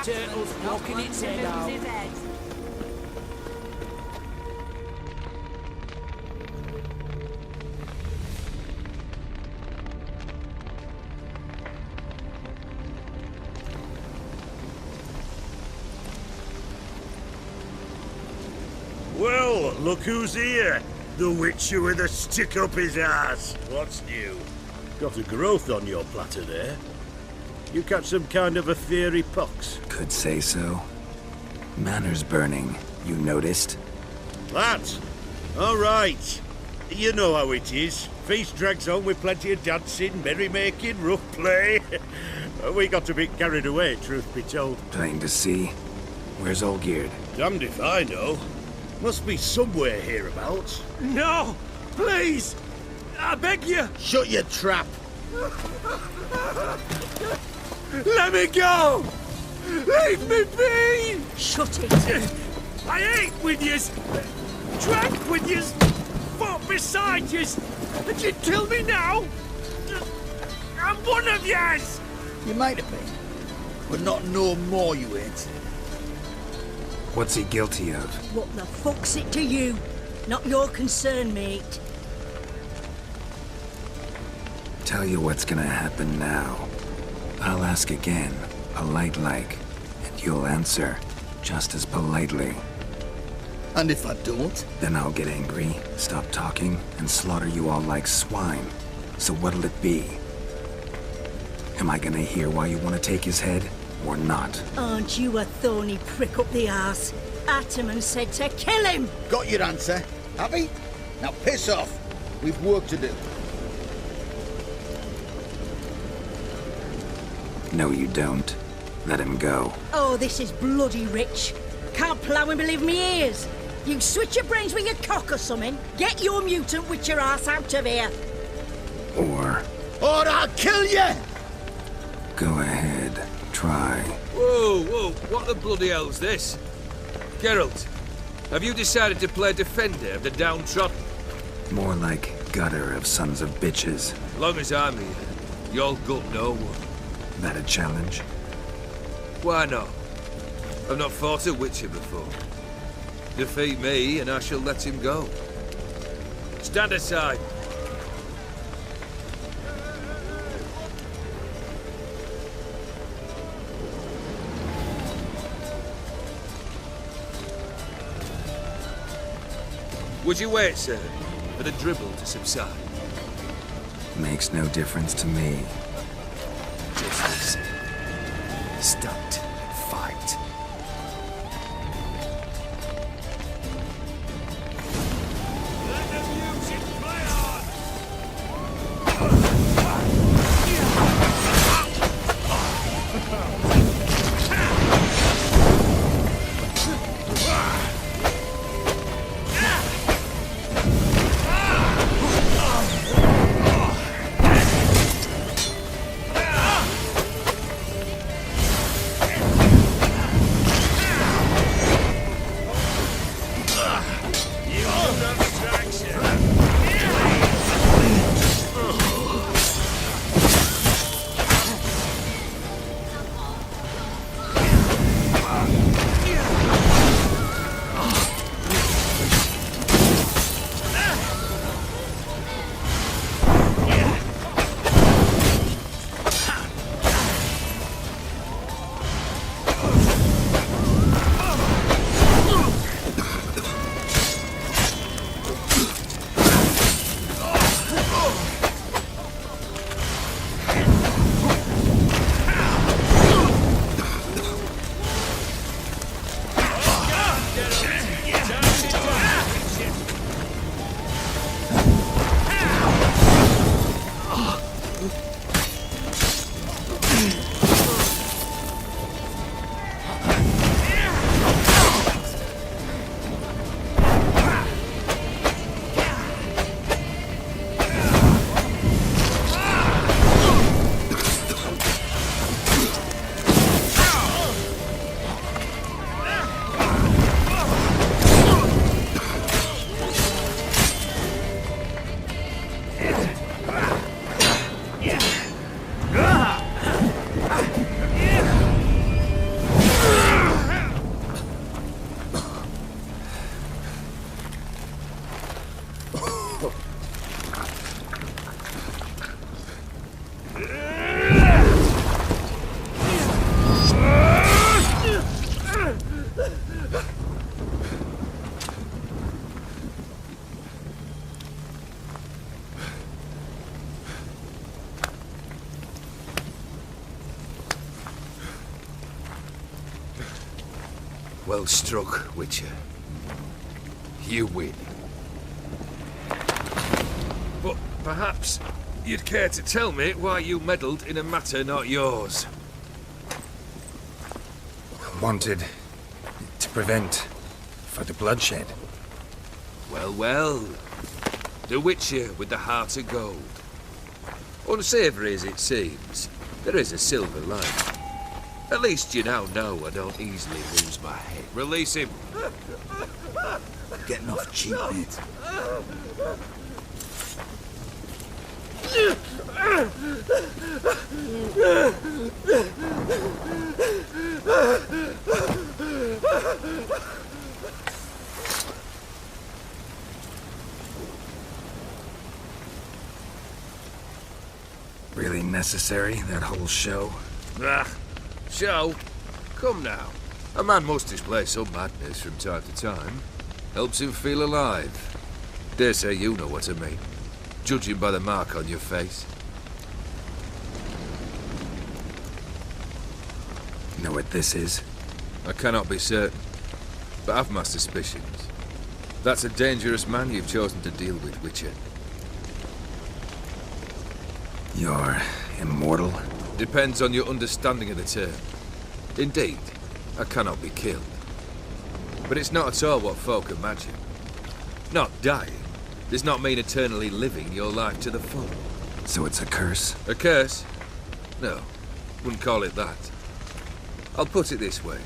turtle's poking its head out. Well, look who's here. The Witcher with a stick up his ass. What's new? Got a growth on your platter there. You catch some kind of a fiery pox? Could say so. Manor's burning, you noticed? That? All right. You know how it is. Feast drags on with plenty of dancing, merrymaking, rough play. We got a bit carried away, truth be told. Plain to see. Where's Olgierd? Damned if I know. Must be somewhere hereabouts. No! Please! I beg you! Shut your trap! Let me go! Leave me be! Shut it! I ate with yous! Drank with yous! Fought beside yous! And you kill me now? I'm one of yous! You might have been, but not no more you ain't. What's he guilty of? What the fuck's it to you? Not your concern, mate. Tell you what's gonna happen now. I'll ask again, polite like, and you'll answer just as politely. And if I don't? Then I'll get angry, stop talking, and slaughter you all like swine. So what'll it be? Am I gonna hear why you want to take his head, or not? Aren't you a thorny prick up the arse? Ataman said to kill him! Got your answer. Happy? Now piss off. We've work to do. No, you don't. Let him go. Oh, this is bloody rich. Can't plough and believe me ears. You switch your brains with your cock or something. Get your mutant with your ass out of here. Or I'll kill you! go ahead, try. Whoa, whoa, what the bloody hell's this? Geralt, have you decided to play defender of the downtrodden? More like gutter of sons of bitches. Long as I'm here, you'll gut no one. That a challenge? Why not? I've not fought a Witcher before. Defeat me and I shall let him go. Stand aside. Would you wait, sir, for the dribble to subside? Makes no difference to me. Just listen. Stunt. Fight. Let the music play on! Well struck, Witcher. You win. But perhaps you'd care to tell me why you meddled in a matter not yours. Wanted to prevent further bloodshed. Well, well. The Witcher with the heart of gold. Unsavoury as it seems, there is a silver lining. At least you now know I don't easily lose my head. Release him. Getting off cheap, mate. Really necessary, that whole show? Ah, show? Come now. A man must display some madness from time to time. Helps him feel alive. Dare say you know what I mean. Judging by the mark on your face. Know what this is? I cannot be certain, but I've my suspicions. That's a dangerous man you've chosen to deal with, Witcher. You're immortal? Depends on your understanding of the term. Indeed, I cannot be killed. But it's not at all what folk imagine. Not dying does not mean eternally living your life to the full. So it's a curse? A curse? No, wouldn't call it that. I'll put it this way.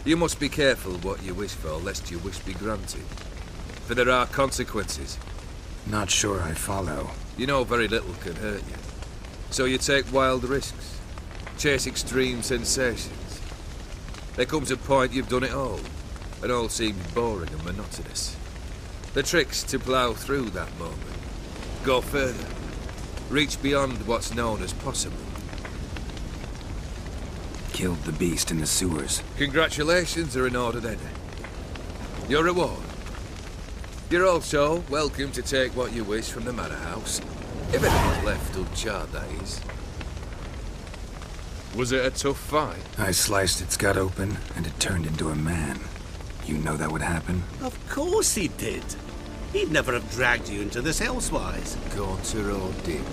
You must be careful what you wish for, lest your wish be granted. For there are consequences. Not sure I follow. You know very little can hurt you. So you take wild risks. Chase extreme sensations. There comes a point you've done it all, and all seems boring and monotonous. The trick's to plough through that moment. Go further. Reach beyond what's known as possible. Killed the beast in the sewers. Congratulations are in order then. Your reward. You're also welcome to take what you wish from the manor house. If anyone's left uncharred, that is. Was it a tough fight? I sliced its gut open, and it turned into a man. You know that would happen? Of course he did. He'd never have dragged you into this elsewise. Gaunter or dim.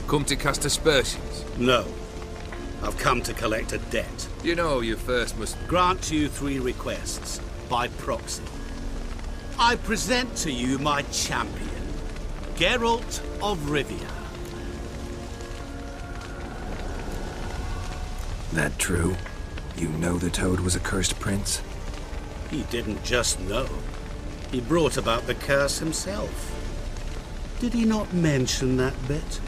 Come to cast aspersions. No. I've come to collect a debt. You know you first must... Grant you 3 requests, by proxy. I present to you my champion, Geralt of Rivia. That true? You know the Toad was a cursed prince? He didn't just know. He brought about the curse himself. Did he not mention that bit?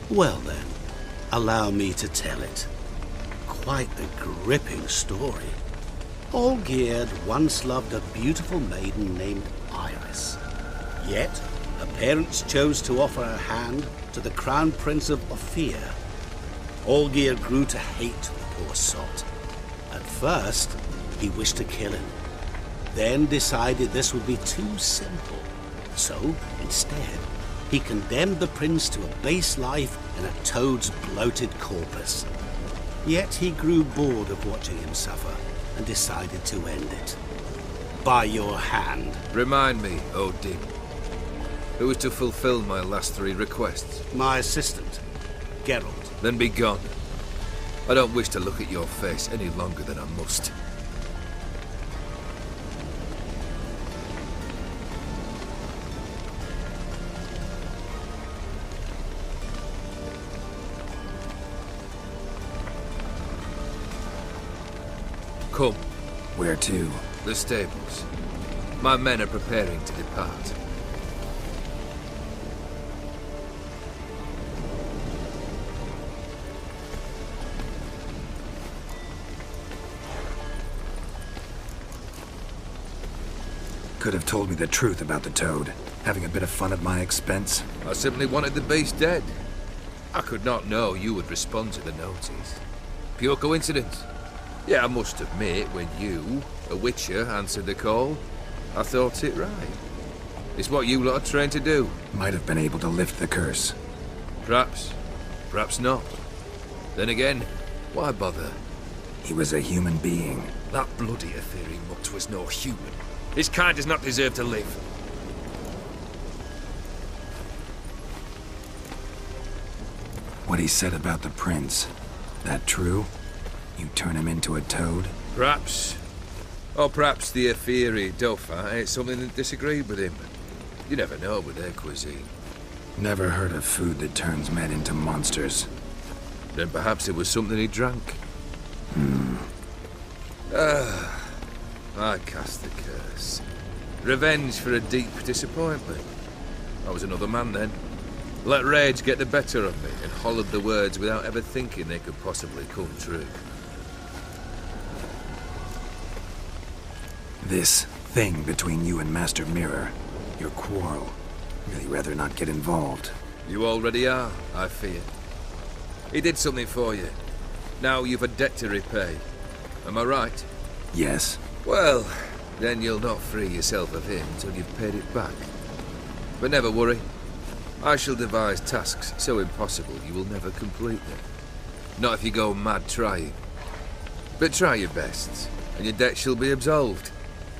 Well then, allow me to tell it. Quite a gripping story. Olgierd once loved a beautiful maiden named Iris. Yet, her parents chose to offer her hand to the Crown Prince of Ophir. Olgierd grew to hate the poor sot. At first, he wished to kill him. Then decided this would be too simple. So, instead, he condemned the prince to a base life in a toad's bloated corpus. Yet he grew bored of watching him suffer and decided to end it. By your hand. Remind me, Odin. Who is to fulfill my last 3 requests? My assistant, Geralt. Then be gone. I don't wish to look at your face any longer than I must. Come. Where to? The stables. My men are preparing to depart. Could have told me the truth about the Toad, having a bit of fun at my expense. I simply wanted the beast dead. I could not know you would respond to the notice. Pure coincidence. Yeah, I must admit, when you, a Witcher, answered the call, I thought it right. It's what you lot are trained to do. Might have been able to lift the curse. Perhaps. Perhaps not. Then again, why bother? He was a human being. That bloody Aetheri mutt was no human. His kind does not deserve to live. What he said about the prince, that true? You turn him into a toad? Perhaps. Or perhaps the Aetheri Dauphin ate something that disagreed with him. You never know with their cuisine. Never heard of food that turns men into monsters. Then perhaps it was something he drank. I cast the curse. Revenge for a deep disappointment. I was another man then. Let rage get the better of me and hollered the words without ever thinking they could possibly come true. This thing between you and Master Mirror, your quarrel, really rather not get involved. You already are, I fear. He did something for you. Now you've a debt to repay. Am I right? Yes. Well, then you'll not free yourself of him till you've paid it back. But never worry. I shall devise tasks so impossible you will never complete them. Not if you go mad trying. But try your best, and your debt shall be absolved,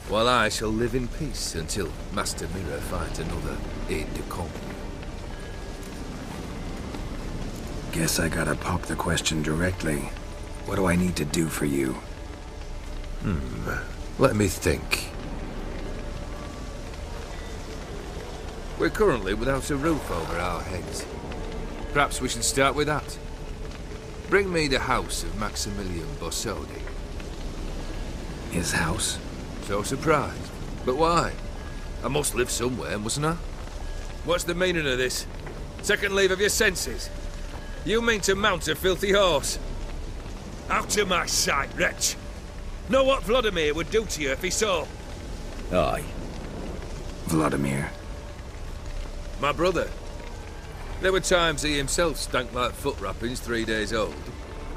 while I shall live in peace until Master Mirror finds another aide-de-camp. Guess I gotta pop the question directly. What do I need to do for you? Let me think. We're currently without a roof over our heads. Perhaps we should start with that. Bring me the house of Maximilian Borsodi. His house? So surprised. But why? I must live somewhere, mustn't I? What's the meaning of this? Second leave of your senses? You mean to mount a filthy horse? Out of my sight, wretch! Know what Vladimir would do to you if he saw? Aye. Vladimir. My brother. There were times he himself stank like foot wrappings 3 days old,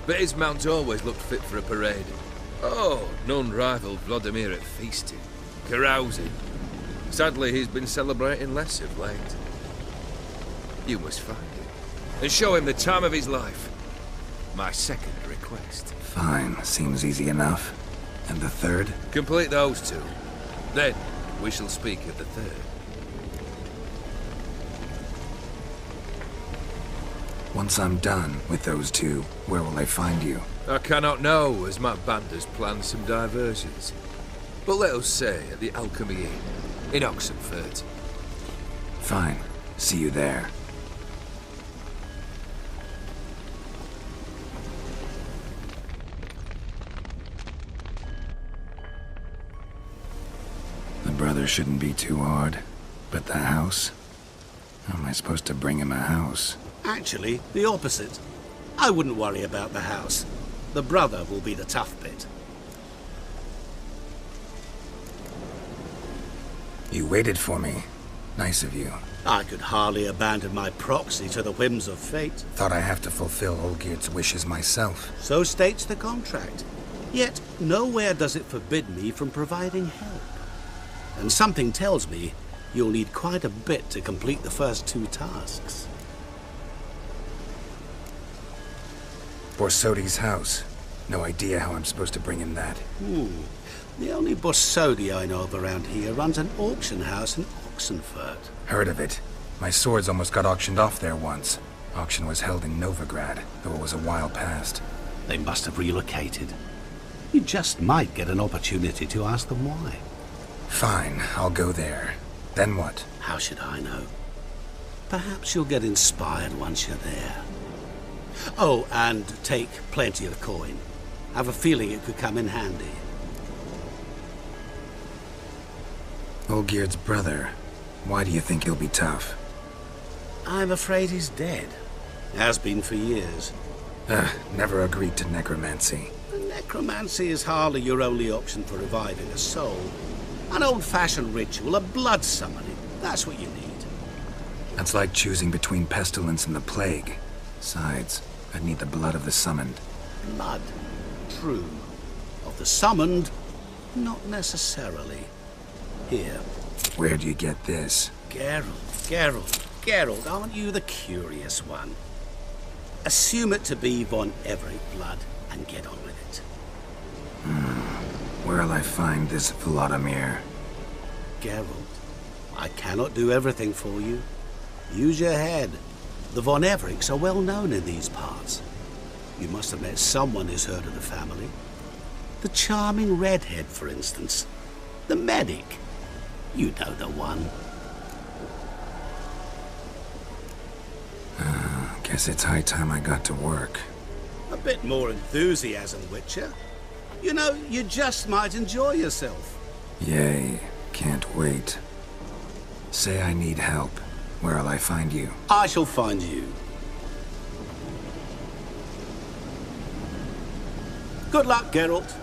but his mount always looked fit for a parade. Oh, none rivaled Vladimir at feasting, carousing. Sadly, he's been celebrating less of late. You must find him, and show him the time of his life. My second request. Fine, seems easy enough. And the third? Complete those two. Then, we shall speak of the third. Once I'm done with those two, where will I find you? I cannot know, as my band has planned some diversions. But let us say at the Alchemy Inn, in Oxenfurt. Fine. See you there. The brother shouldn't be too hard. But the house? How am I supposed to bring him a house? Actually, the opposite. I wouldn't worry about the house. The brother will be the tough bit. You waited for me. Nice of you. I could hardly abandon my proxy to the whims of fate. Thought I have to fulfill Olgierd's wishes myself. So states the contract. Yet, nowhere does it forbid me from providing help. And something tells me you'll need quite a bit to complete the first 2 tasks. Borsodi's house. No idea how I'm supposed to bring him that. The only Borsodi I know of around here runs an auction house in Oxenfurt. Heard of it. My swords almost got auctioned off there once. Auction was held in Novigrad, though it was a while past. They must have relocated. You just might get an opportunity to ask them why. Fine, I'll go there. Then what? How should I know? Perhaps you'll get inspired once you're there. Oh, and take plenty of coin. Have a feeling it could come in handy. Olgierd's brother. Why do you think he'll be tough? I'm afraid he's dead. Has been for years. Never agreed to necromancy. Necromancy is hardly your only option for reviving a soul. An old-fashioned ritual, a blood summoning. That's what you need. That's like choosing between pestilence and the plague. Besides, I'd need the blood of the summoned. Blood. True. Of the summoned, not necessarily. Here. Where do you get this? Geralt, aren't you the curious one? Assume it to be von Everec blood and get on with it. Where'll I find this Vladimir? Geralt, I cannot do everything for you. Use your head. The von Everecs are well known in these parts. You must have met someone who's heard of the family. The charming redhead, for instance. The medic. You know the one. Guess it's high time I got to work. A bit more enthusiasm, Witcher. You know, you just might enjoy yourself. Yay, can't wait. Say I need help. Where'll I find you? I shall find you. Good luck, Geralt.